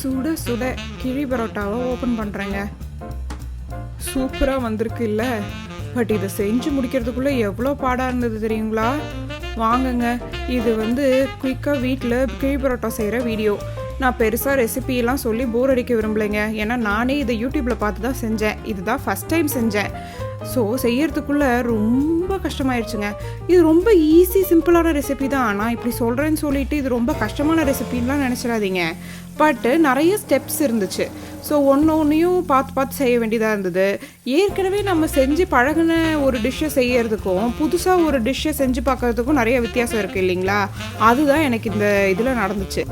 சுட சுட கிழி பரோட்டாவை ஓப்பன் பண்ணுறேங்க. சூப்பராக வந்திருக்கு இல்லை? பட் இதை செஞ்சு முடிக்கிறதுக்குள்ளே எவ்வளோ பாடாக இருந்தது தெரியுங்களா? வாங்குங்க, இது குயிக்காக வீட்டில் கிழி பரோட்டா செய்கிற வீடியோ. நான் பெருசாக ரெசிபியெல்லாம் சொல்லி போர் அடிக்க விரும்பலைங்க. ஏன்னா நானே இதை யூடியூப்பில் பார்த்து தான் செஞ்சேன். இதுதான் ஃபஸ்ட் டைம் செஞ்சேன். ஸோ செய்யறதுக்குள்ளே ரொம்ப கஷ்டமாயிடுச்சுங்க. இது ரொம்ப ஈஸி சிம்பிளான ரெசிபி தான். நான் இப்படி சொல்கிறேன்னு சொல்லிட்டு இது ரொம்ப கஷ்டமான ரெசிபின்லாம் நினச்சிடாதீங்க. பட்டு நிறைய ஸ்டெப்ஸ் இருந்துச்சு. ஸோ ஒன்றையும் பார்த்து செய்ய வேண்டியதாக இருந்தது. ஏற்கனவே நம்ம செஞ்சு பழகின ஒரு டிஷ்ஷை செய்யறதுக்கும் புதுசாக ஒரு டிஷ்ஷை செஞ்சு பார்க்கறதுக்கும் நிறைய வித்தியாசம் இருக்குது இல்லைங்களா? அதுதான் எனக்கு இந்த இதில் நடந்துச்சு.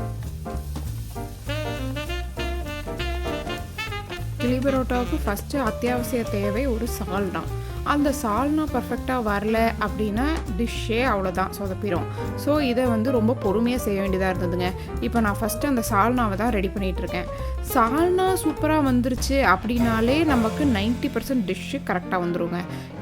கிளி பரோட்டாவுக்கு ஃபஸ்ட்டு அத்தியாவசிய தேவை ஒரு சால்னா. அந்த சால்னா பர்ஃபெக்டாக வரல அப்படின்னா டிஷ்ஷே அவ்வளோதான், சொதப்பிடும். ஸோ இதை ரொம்ப பொறுமையாக செய்ய வேண்டியதாக இருந்ததுங்க. இப்போ நான் ஃபஸ்ட்டு அந்த சால்னாவை தான் ரெடி பண்ணிகிட்ருக்கேன். சால்னா சூப்பராக வந்துருச்சு அப்படின்னாலே நமக்கு 90% டிஷ்ஷு கரெக்டாக வந்துடுங்க.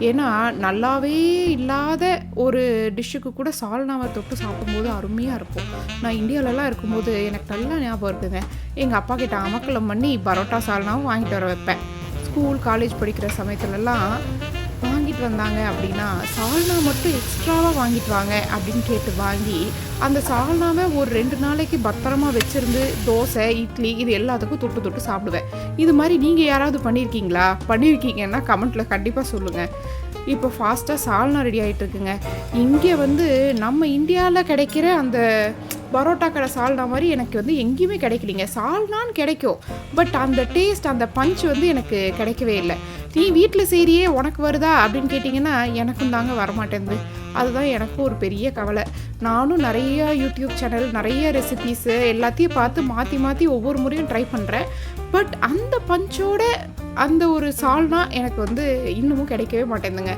ஏன்னா நல்லாவே இல்லாத ஒரு டிஷ்ஷுக்கு கூட சால்னாவை தொட்டு சாப்பிடும்போது அருமையாக இருக்கும். நான் இந்தியாவிலலாம் இருக்கும்போது எனக்கு நல்லா ஞாபகம் இருக்குதுங்க. எங்கள் அப்பா கிட்ட அமக்கலம் பண்ணி பரோட்டா சால்னாவும் வாங்கிட்டு வர வைப்பேன். ஸ்கூல் காலேஜ் படிக்கிற சமயத்துலலாம் வாங்கிட்டு வந்தாங்க அப்படின்னா சால்னா மட்டும் எக்ஸ்ட்ராவாக வாங்கிட்டு வாங்க அப்படின்னு கேட்டு வாங்கி அந்த சால்னாவை ஒரு 2 நாளைக்கு பத்திரமா வச்சுருந்து தோசை, இட்லி இது எல்லாத்துக்கும் தொட்டு சாப்பிடுவேன். இது மாதிரி நீங்கள் யாராவது பண்ணியிருக்கீங்கன்னா கமெண்ட்டில் கண்டிப்பாக சொல்லுங்கள். இப்போ ஃபாஸ்ட்டாக சால்னா ரெடி ஆகிட்டு இருக்குங்க. இங்கே நம்ம இந்தியாவில் கிடைக்கிற அந்த பரோட்டா கடை சால்னா மாதிரி எனக்கு எங்கேயுமே கிடைக்கலிங்க. சால்னான்னு கிடைக்கும், பட் அந்த டேஸ்ட், அந்த பஞ்ச் எனக்கு கிடைக்கவே இல்லை. நீ வீட்டில் செய்கிறியே உனக்கு வருதா அப்படின்னு கேட்டிங்கன்னா எனக்கும் தாங்க வரமாட்டேங்குது. அதுதான் எனக்கும் ஒரு பெரிய கவலை. நானும் நிறைய யூடியூப் சேனல், நிறைய ரெசிபீஸு எல்லாத்தையும் பார்த்து மாற்றி ஒவ்வொரு முறையும் ட்ரை பண்ணுறேன். பட் அந்த பஞ்சோட அந்த ஒரு சால்னா எனக்கு இன்னமும் கிடைக்கவே மாட்டேங்குதுங்க.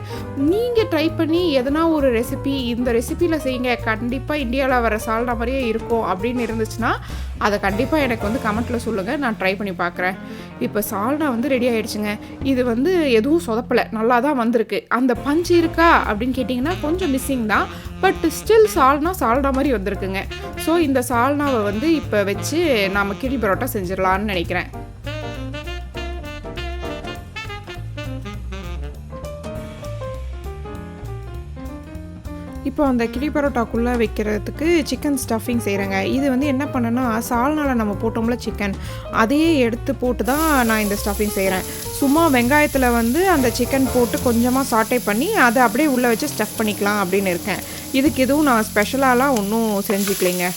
நீங்கள் ட்ரை பண்ணி எதனா ஒரு ரெசிபி இந்த ரெசிபியில் செய்யுங்க, கண்டிப்பாக இந்தியாவில் வர சால்னா மாதிரியே இருக்கும் அப்படின்னு இருந்துச்சுன்னா அதை கண்டிப்பாக எனக்கு கமெண்ட்டில் சொல்லுங்கள், நான் ட்ரை பண்ணி பார்க்குறேன். இப்போ சால்னா ரெடி ஆகிடுச்சுங்க. இது எதுவும் சொதப்பலை, நல்லா தான் வந்திருக்கு. அந்த பஞ்சு இருக்கா அப்படின்னு கேட்டிங்கன்னா கொஞ்சம் மிஸ்ஸிங் தான், பட் ஸ்டில் சால்னா மாதிரி வந்திருக்குங்க. ஸோ இந்த சால்னாவை இப்போ வச்சு நாம் கிழி பரோட்டா செஞ்சிடலான்னு நினைக்கிறேன். இப்போ அந்த கிளி பரோட்டாக்குள்ளே வைக்கிறதுக்கு சிக்கன் ஸ்டஃபிங் செய்கிறேங்க. இது என்ன பண்ணேன்னா சால்னாவில் நம்ம போட்டோம்ல சிக்கன், அதையே எடுத்து போட்டு தான் நான் இந்த ஸ்டஃபிங் செய்கிறேன். சும்மா வெங்காயத்தில் அந்த சிக்கன் போட்டு கொஞ்சமாக சாட்டே பண்ணி அதை அப்படியே உள்ளே வச்சு ஸ்டஃப் பண்ணிக்கலாம் அப்படின்னு இருக்கேன். இதுக்கு எதுவும் நான் ஸ்பெஷலாலாம் ஒன்றும் செஞ்சுக்கலைங்க.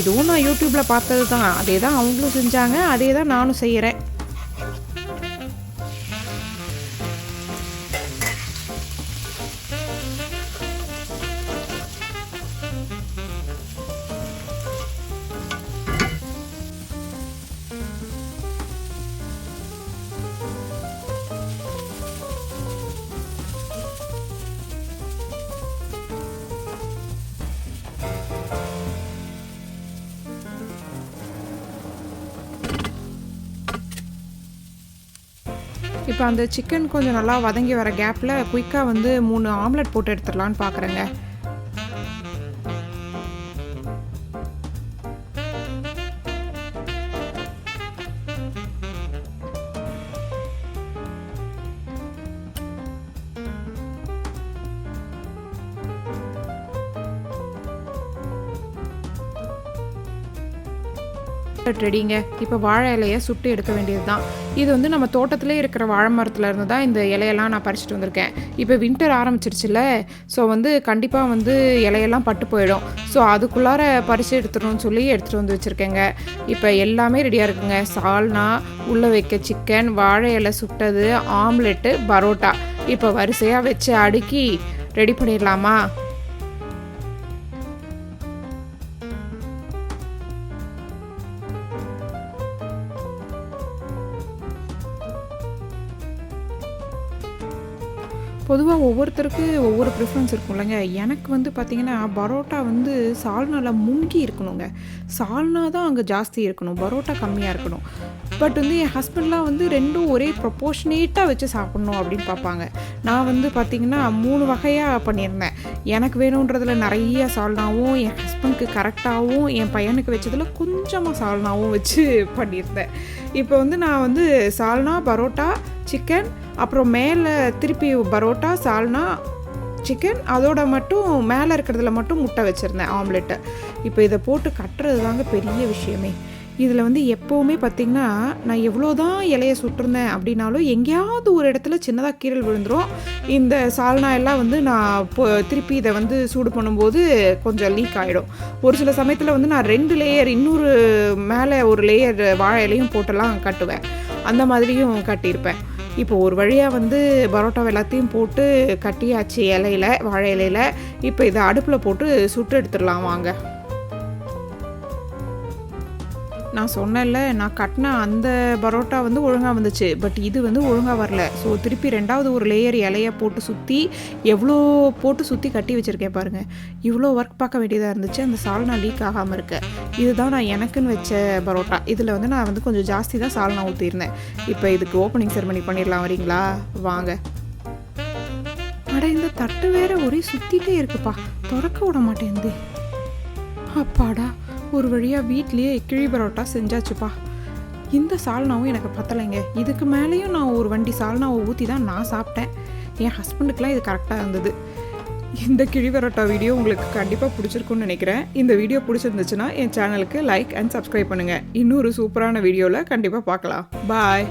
இதுவும் நான் யூடியூப்பில் பார்த்தது தான். அதே தான் அவங்களும் செஞ்சாங்க, அதே தான் நானும் செய்கிறேன். இப்போ அந்த சிக்கன் கொஞ்சம் நல்லா வதங்கி வர கேப்பில் குயிக்காக 3 ஆம்லெட் போட்டு எடுத்துடலான்னு பார்க்குறேங்க. ரெடிங்க. இப்போ வாழை இலையை சுட்டு எடுக்க வேண்டியது தான். இது நம்ம தோட்டத்திலே இருக்கிற வாழை மரத்தில் இருந்து தான் இந்த இலையெல்லாம் நான் பறிச்சுட்டு வந்திருக்கேன். இப்போ வின்டர் ஆரம்பிச்சிருச்சுல, ஸோ கண்டிப்பாக இலையெல்லாம் பட்டு போயிடும். ஸோ அதுக்குள்ளார பறித்து எடுத்துடணும்னு சொல்லி எடுத்துகிட்டு வந்து வச்சுருக்கேங்க. இப்போ எல்லாமே ரெடியாக இருக்குங்க. சால்னா, உள்ளே வைக்க சிக்கன், வாழை இலை சுட்டது, ஆம்லெட்டு, பரோட்டா. இப்போ வரிசையாக வச்சு அடுக்கி ரெடி பண்ணிடலாமா? பொதுவாக ஒவ்வொருத்தருக்கு ஒவ்வொரு ப்ரிஃபரன்ஸ் இருக்கும் இல்லைங்க. எனக்கு பார்த்திங்கன்னா பரோட்டா சால்னாவில் முங்கி இருக்கணுங்க. சால்னா தான் அங்கே ஜாஸ்தி இருக்கணும், பரோட்டா கம்மியாக இருக்கணும். பட் வந்து என் ஹஸ்பண்ட்லாம் வந்து ரெண்டும் ஒரே ப்ரொப்போர்ஷனேட்டாக வச்சு சாப்பிட்ணும் அப்படின்னு பார்ப்பாங்க. நான் வந்து பார்த்திங்கன்னா 3 வகையாக பண்ணியிருந்தேன். எனக்கு வேணுன்றதில் நிறைய சால்னாவும், என் ஹஸ்பண்ட்க்கு கரெக்டாகவும், என் பையனுக்கு வச்சதில் கொஞ்சமாக சால்னாவும் வச்சு பண்ணியிருந்தேன். இப்போ வந்து நான் வந்து சால்னா, பரோட்டா, சிக்கன், அப்புறம் மேலே திருப்பி பரோட்டா, சால்னா, சிக்கன், அதோட மட்டும் மேலே இருக்கிறதுல மட்டும் முட்டை வச்சுருந்தேன், ஆம்லெட்டு. இப்போ இதை போட்டு கட்டுறது தாங்க பெரிய விஷயமே. இதில் வந்து எப்போவுமே பார்த்திங்கன்னா நான் எவ்வளோ தான் இலையை சுட்டிருந்தேன் அப்படின்னாலும் எங்கேயாவது ஒரு இடத்துல சின்னதாக கீறல் விழுந்துடும். இந்த சால்னா எல்லாம் வந்து நான் திருப்பி இதை வந்து சூடு பண்ணும்போது கொஞ்சம் லீக் ஆகிடும். ஒரு சில சமயத்தில் வந்து நான் 2 லேயர் இன்னொரு மேலே ஒரு லேயர் வாழை இலையும் போட்டெல்லாம் கட்டுவேன். அந்த மாதிரியும் கட்டியிருப்பேன். இப்போ ஒரு வழியாக வந்து பரோட்டா எல்லாத்தையும் போட்டு கட்டியாச்சு இலையில், வாழை இலையில். இப்போ இதை அடுப்பில் போட்டு சுட்டு எடுத்துடலாம் வாங்க. நான் சொன்னேன்ல, நான் கட்டின அந்த பரோட்டா வந்து ஒழுங்காக வந்துச்சு, பட் இது வந்து ஒழுங்காக வரல. ஸோ திருப்பி 2வது ஒரு லேயர் இலையை போட்டு சுற்றி எவ்வளோ போட்டு சுற்றி கட்டி வச்சுருக்கேன் பாருங்கள். இவ்வளோ ஒர்க் பார்க்க வேண்டியதாக இருந்துச்சு அந்த சால்னா லீக் ஆகாமல் இருக்க. இதுதான் நான் எனக்குன்னு வச்ச பரோட்டா. இதில் வந்து நான் வந்து கொஞ்சம் ஜாஸ்தி தான் சால்னா ஊற்றிருந்தேன். இப்போ இதுக்கு ஓப்பனிங் செரமனி பண்ணிடலாம், வரீங்களா? வாங்க. அட இந்த தட்டு வேற ஒரே சுற்றிட்டே இருக்குப்பா, திறக்க விட மாட்டேங்குது. அப்பாடா, ஒரு வழியாக வீட்லேயே கிழி பரோட்டா செஞ்சாச்சுப்பா. இந்த சால்னாவும் எனக்கு பத்தலைங்க. இதுக்கு மேலேயும் நான் ஒரு வண்டி சால்னாவை ஊற்றி தான் நான் சாப்பிட்டேன். என் ஹஸ்பண்டுக்கெலாம் இது கரெக்டாக இருந்தது. இந்த கிழி பரோட்டா வீடியோ உங்களுக்கு கண்டிப்பாக பிடிச்சிருக்குன்னு நினைக்கிறேன். இந்த வீடியோ பிடிச்சிருந்துச்சுன்னா என் சேனலுக்கு லைக் அண்ட் சப்ஸ்கிரைப் பண்ணுங்கள். இன்னொரு சூப்பரான வீடியோவில் கண்டிப்பாக பார்க்கலாம். பாய்.